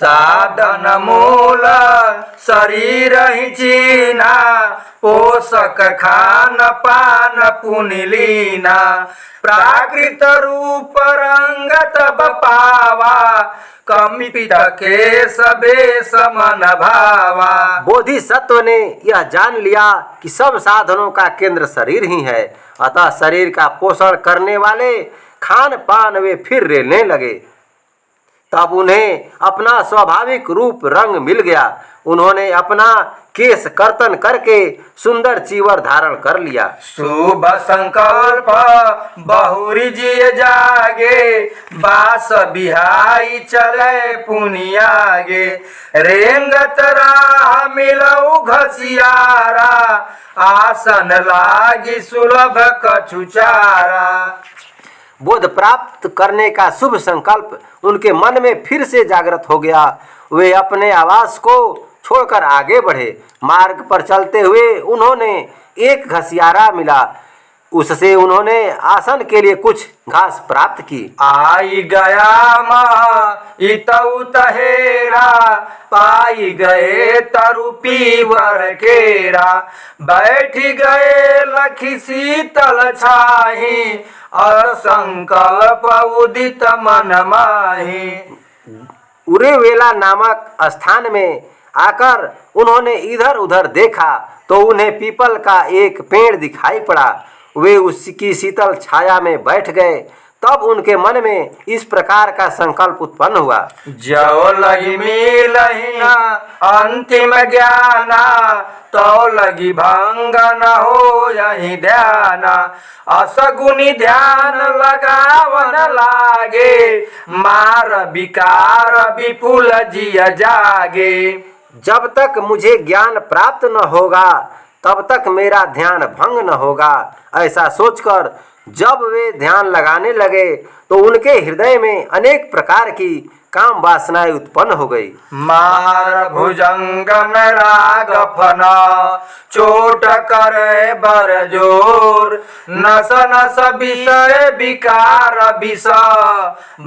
साधन मूल शरीर ही चीना, पोषक खान पान पुनिलीना, प्राकृत रूप रंग तब पावा, कमिपित के सबे समन भावा। बोधिसत्व ने यह जान लिया कि सब साधनों का केंद्र शरीर ही है, अतः शरीर का पोषण करने वाले खान पान वे फिर लेने लगे। तब उन्हें अपना स्वाभाविक रूप रंग मिल गया। उन्होंने अपना केश कर्तन करके सुंदर चीवर धारण कर लिया। शुभ संकल्प बहुरी जिय जागे, बास बिहाई चले पुनियागे, रेंगत राह मिलऊ घसियारा, आसन लागी सुलभ कछुचारा। बोध प्राप्त करने का शुभ संकल्प उनके मन में फिर से जागृत हो गया। वे अपने आवास को छोड़कर आगे बढ़े। मार्ग पर चलते हुए उन्होंने एक घसियारा मिला, उससे उन्होंने आसन के लिए कुछ घास प्राप्त की। आई गया माँ इतऊ तहेरा, पाई गए तरुपी वर केरा, बैठ गए लखी शीतल छाही, असंकल्प उदित मन माही। उरेवेला नामक स्थान में आकर उन्होंने इधर उधर देखा तो उन्हें पीपल का एक पेड़ दिखाई पड़ा। वे उसकी शीतल छाया में बैठ गए। तब उनके मन में इस प्रकार का संकल्प उत्पन्न हुआ, जो लगी मिलहिना अंतिम ज्ञाना, तो लगी भंग न हो यही ध्याना, असगुनी ध्यान लगावन लागे, मार विकार विपुल जिय जागे। जब तक मुझे ज्ञान प्राप्त न होगा तब तक मेरा ध्यान भंग न होगा। ऐसा सोचकर जब वे ध्यान लगाने लगे तो उनके हृदय में अनेक प्रकार की काम वासनाएं उत्पन्न हो गई। मार भुजंग में राग फना, चोट करे बर जोर, नस नस विषय विकार विष,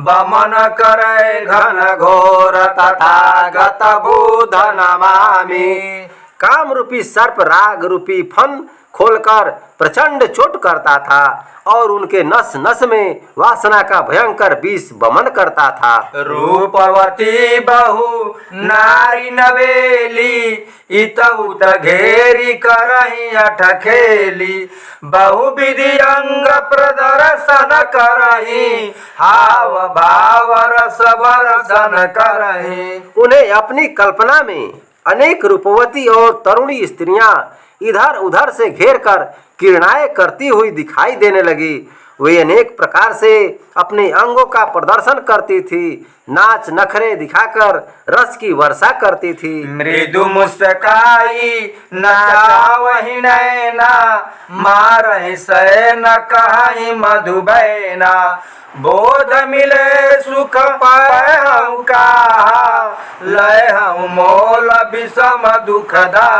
बमन करे घन घोर, तथागत बुध नमामि। काम रूपी सर्प राग रूपी फन खोलकर प्रचंड चोट करता था और उनके नस नस में वासना का भयंकर विष बमन करता था। रूपवती बहु नारी नवेली, इतउत घेरी करही अठखेली, बहुविधि अंग प्रदर्शन करही, हाव भाव रस वर्षन करही। उन्हें अपनी कल्पना में अनेक रूपवती और तरुणी स्त्रियां इधर उधर से घेर कर किरणाएं करती हुई दिखाई देने लगी। वे अनेक प्रकार से अपने अंगों का प्रदर्शन करती थी, नाच नखरे दिखाकर रस की वर्षा करती थी। मृदु मुस्काई नाचावहि नैना, मारहि सैन कहि मधुबैना, बोध मिले सुख पाए हम कहा, लय हम मोल विषम दुखदा।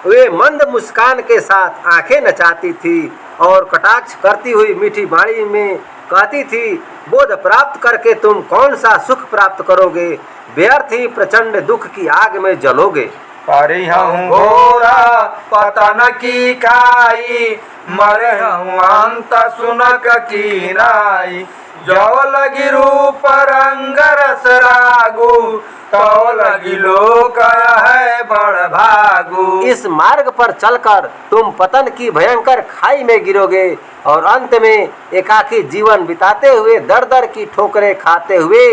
वे मंद मुस्कान के साथ आंखें नचाती थी और कटाक्ष करती हुई मीठी वाणी में कहती थी, बोध प्राप्त करके तुम कौन सा सुख प्राप्त करोगे, व्यर्थ ही प्रचंड दुख की आग में जलोगे। परिहं घोरा पतन की खाई, मरहं अंत सुनक की नाई, जो लगी रूप रंग रस रागु, तो लगी लोक है बड़ भागु। इस मार्ग पर चलकर तुम पतन की भयंकर खाई में गिरोगे और अंत में एकाकी जीवन बिताते हुए दर दर की ठोकरें खाते हुए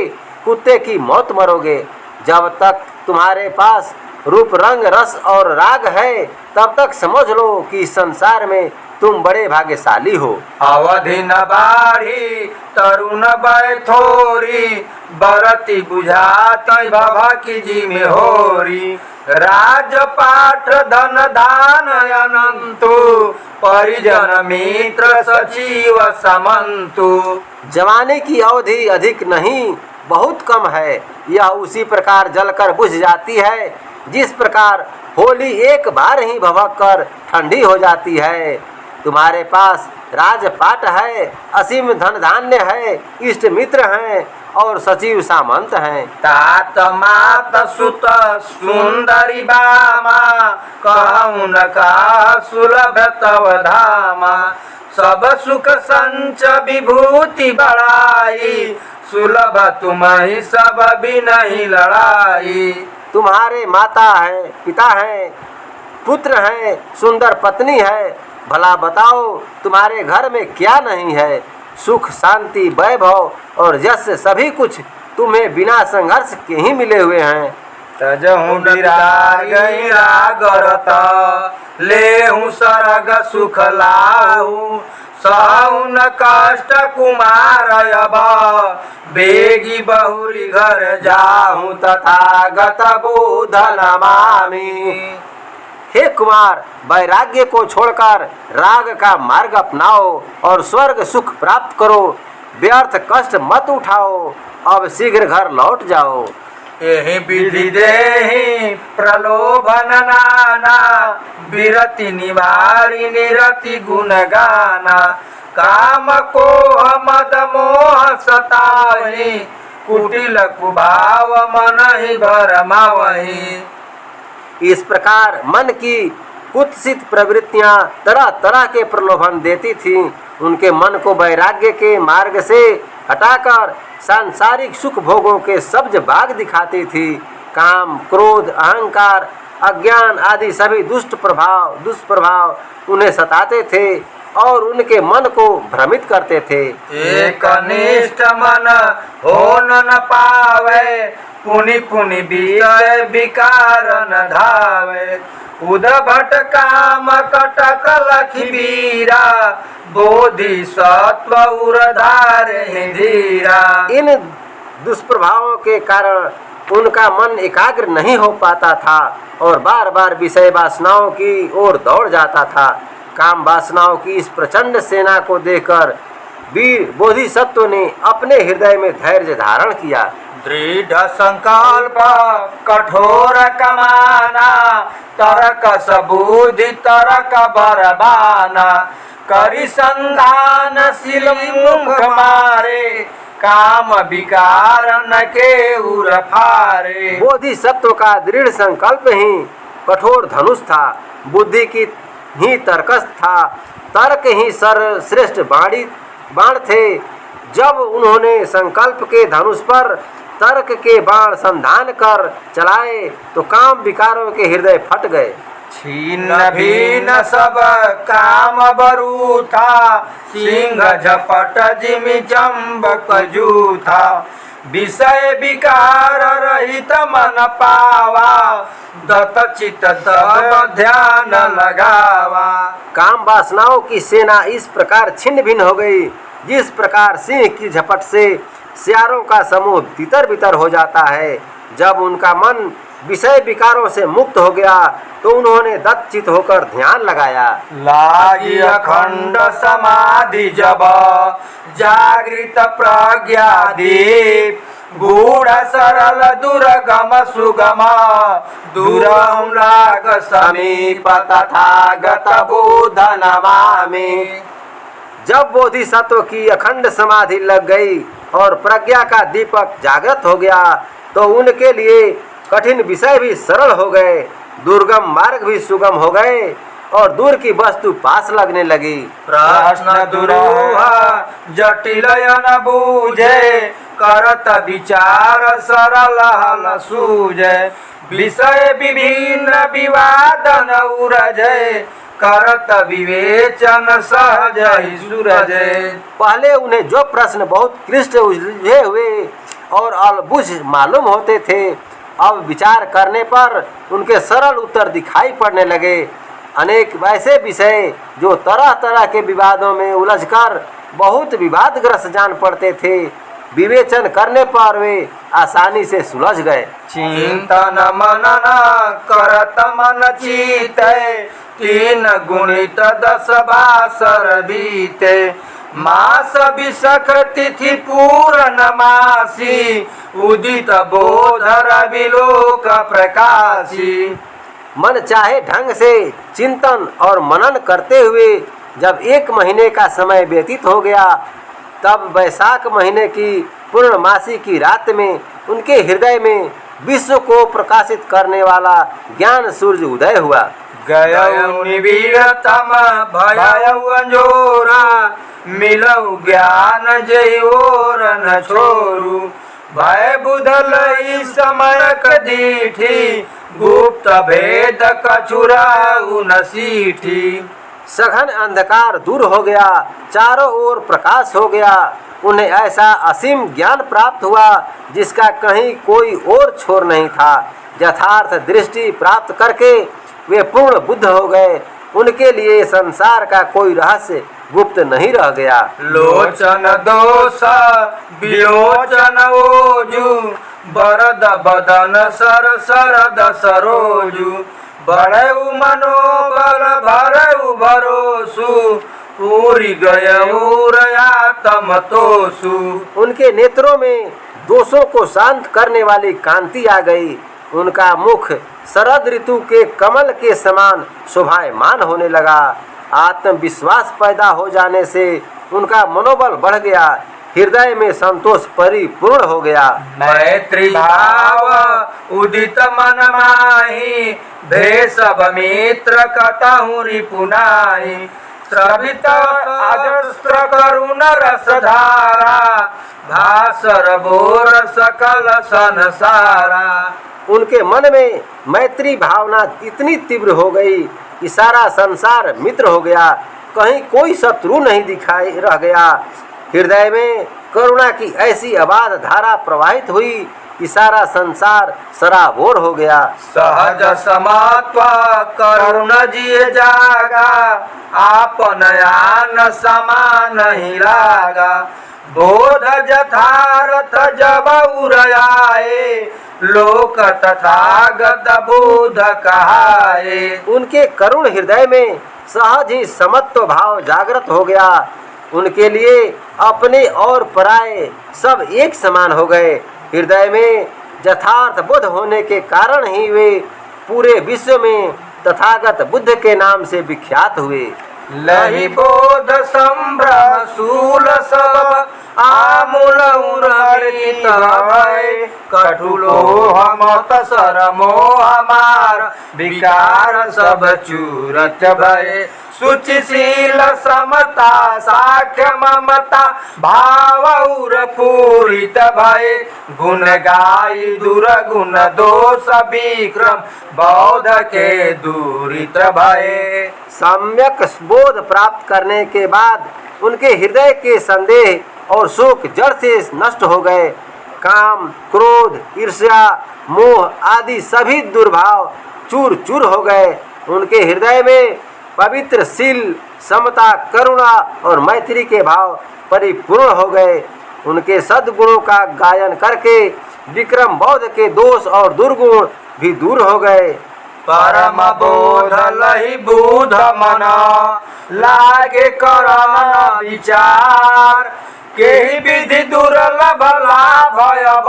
कुत्ते की मौत मरोगे। जब तक तुम्हारे पास रूप रंग रस और राग है तब तक समझ लो कि इस संसार में तुम बड़े भाग्यशाली हो। अवधि न बाढ़ी तरुण बैथोरी, बरती बुझात बाबा की जी में होरी, राजपाठ धन दान अनंतु, परिजन मित्र सचिव समंतु। जवानी की अवधि अधिक नहीं बहुत कम है, यह उसी प्रकार जलकर बुझ जाती है जिस प्रकार होली एक बार ही भभक कर ठंडी हो जाती है। तुम्हारे पास राजपाट है, असीम धन धान्य है, इष्ट मित्र हैं और सचिव सामंत हैं। तात मात सुत सुंदरी बामा, कहून का सुलभ तव धामा। सब सुख संच विभूति बढ़ाई, सुलभ तुम्हि सब भी नहीं लड़ाई। तुम्हारे माता है, पिता है, पुत्र है, सुंदर पत्नी है, भला बताओ तुम्हारे घर में क्या नहीं है। सुख, शांति, वैभव और यश सभी कुछ तुम्हें बिना संघर्ष के ही मिले हुए हैं। तजहु विराग गरत, लेहु सरग सुख लाहु। सहु न कष्ट कुमार अब, बेगी बहुरी घर जाहु। तथागत बुध नमामि। हे कुमार, वैराग्य को छोड़कर राग का मार्ग अपनाओ और स्वर्ग सुख प्राप्त करो। व्यर्थ कष्ट मत उठाओ, अब शीघ्र घर लौट जाओ। यही विधि देहि प्रलोभन नाना, विरति निवारी निरति गुण गाना। काम को मद मोह सतावहि, कुटिल कुभाव मन ही भरमावहि। इस प्रकार मन की कुत्सित प्रवृत्तियां तरह तरह के प्रलोभन देती थीं। उनके मन को वैराग्य के मार्ग से हटाकर सांसारिक सुख भोगों के सब्ज बाग दिखाती थी। काम, क्रोध, अहंकार, अज्ञान आदि सभी दुष्प्रभाव उन्हें सताते थे और उनके मन को भ्रमित करते थे। एक निष्ठ मन हो न पावे, पुनि पुनि विषय विकार न धावे। उद्भट काम कटक लखी वीरा, बोधि सत्व उर धारे धीरा। इन दुष्प्रभावों के कारण उनका मन एकाग्र नहीं हो पाता था और बार बार विषय वासनाओं की ओर दौड़ जाता था। काम वासनाओं की इस प्रचंड सेना को देखकर वीर बोधिसत्व ने अपने हृदय में धैर्य धारण किया। दृढ़ संकल्प कठोर कमाना, तरक सबूधि तरक बरबाना। करि संधान सिल मुख मारे, काम विकार न के उर फारे। बोधिसत्व का दृढ़ संकल्प ही कठोर धनुष था, बुद्धि की ही तर्कस था, तर्क ही सर्वश्रेष्ठ बाण थे। जब उन्होंने संकल्प के धनुष पर तर्क के बाण संधान कर चलाए तो काम विकारों के हृदय फट गए। छीन भीन सब काम बरूथा, सिंह झपट जिमि चंबक जूथा। विषय विकार रहित मन पावा, दत चित तब ध्यान लगावा। काम वासनाओं की सेना इस प्रकार छिन्न भिन्न हो गई, जिस प्रकार सिंह की झपट से सियारों का समूह तितर बितर हो जाता है। जब उनका मन विषय विकारों से मुक्त हो गया तो उन्होंने दत्तचित होकर ध्यान लगाया। लागी अखंड समाधि जब, जागृत प्रज्ञा दीप। गूढ़ सरल दुर्गम सुगम, दूरम लाग समीप तथागत बुध नमामि। जब बोधिसत्व की अखंड समाधि लग गई और प्रज्ञा का दीपक जागृत हो गया तो उनके लिए कठिन विषय भी सरल हो गए, दुर्गम मार्ग भी सुगम हो गए और दूर की वस्तु पास लगने लगी। प्रश्न दुरूह जटिल न बूझे, करत विचार सरल हल सूझे। विषय विभिन्न विवाद न उरझे, करत विवेचन सहज ही सूरजे। पहले उन्हें जो प्रश्न बहुत क्लिष्ट उलझे हुए और अलबुझ मालूम होते थे, अब विचार करने पर उनके सरल उत्तर दिखाई पड़ने लगे। अनेक वैसे विषय जो तरह तरह के विवादों में उलझकर बहुत विवादग्रस्त जान पड़ते थे, विवेचन करने पर वे आसानी से सुलझ गए। चिंतन मनन करत मन चीते, तीन गुणित 10 बासर बीते। मास विशख तिथि पूर्ण मासी, उदित बोध रविलोक प्रकाशी। मन चाहे ढंग से चिंतन और मनन करते हुए जब 1 महीने का समय व्यतीत हो गया, तब वैशाख महीने की पूर्णमासी की रात में उनके हृदय में विश्व को प्रकाशित करने वाला ज्ञान सूर्य उदय हुआ। गयौ निबिड़तम भयौ अंजोरा, मिलौ ज्ञान जयोर न छोरू। भय बुधलई समय कदीठी, गुप्त भेद कछुराऊ न सीठी। सघन अंधकार दूर हो गया, चारों ओर प्रकाश हो गया। उन्हें ऐसा असीम ज्ञान प्राप्त हुआ जिसका कहीं कोई और छोर नहीं था। यथार्थ दृष्टि प्राप्त करके वे पूर्ण बुद्ध हो गए। उनके लिए संसार का कोई रहस्य गुप्त नहीं रह गया। लोचन दोष विलोचन ओजु, बरद बदन सर सरद सरोजु। बढ़ऊ मनोबल भरऊ भरोसु, पूरी गयऊ रयातम तोसु। उनके नेत्रों में दोषों को शांत करने वाली कांति आ गई। उनका मुख शरद ऋतु के कमल के समान शोभायमान होने लगा। आत्मविश्वास पैदा हो जाने से उनका मनोबल बढ़ गया। हृदय में संतोष परिपूर्ण हो गया। मैत्री भाव उदित मन माही, भेषभ मित्र कटहु रिपुनाही। श्रवित अजस्त्र करुण रसधारा, भासर बोर सकल संसारा। उनके मन में मैत्री भावना इतनी तीव्र हो गई कि सारा संसार मित्र हो गया। कहीं कोई शत्रु नहीं दिखाई रह गया। हृदय में करुणा की ऐसी अबाध धारा प्रवाहित हुई कि सारा संसार सराबोर हो गया। सहज समात्व करुण जिय जागा, आपन आन समान ही लागा। बोध यथार्थ जब उरयाए, लोक तथागत बोध कहाए। उनके करुण हृदय में सहज ही समत्व भाव जागृत हो गया। उनके लिए अपने और पराये सब एक समान हो गए। हृदय में यथार्थ बोध होने के कारण ही वे पूरे विश्व में तथागत बुद्ध के नाम से विख्यात हुए। लहि बोध संभ्रम शूल सब, आमूल उर्वरित भय। कठुलोह मत सरमो हमार, विकार सब चूरत भय। सुचिशील समता साख्य ममता, भाव उर पूरित भय। गुण गाई दुर्गुण दोष विक्रम, बौद्ध के दूरित भय। सम्यक बोध प्राप्त करने के बाद उनके हृदय के संदेह और शोक जड़ से नष्ट हो गए। काम, क्रोध, ईर्ष्या, मोह आदि सभी दुर्भाव चूर चूर हो गए। उनके हृदय में पवित्र शील, समता, करुणा और मैत्री के भाव परिपूर्ण हो गए। उनके सद्गुणों का गायन करके विक्रम बौद्ध के दोष और दुर्गुण भी दूर हो गए। परम बोध लहि बुध मन, लागे करन विचार। केहि विधि दुर्लभ लाभ भयब,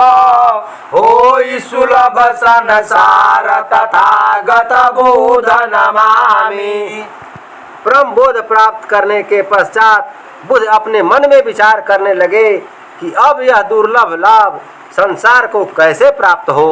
होई सुलभ संसार। तथागत बोध नमामि। परम बोध प्राप्त करने के पश्चात बुद्ध अपने मन में विचार करने लगे कि अब यह दुर्लभ लाभ संसार को कैसे प्राप्त हो।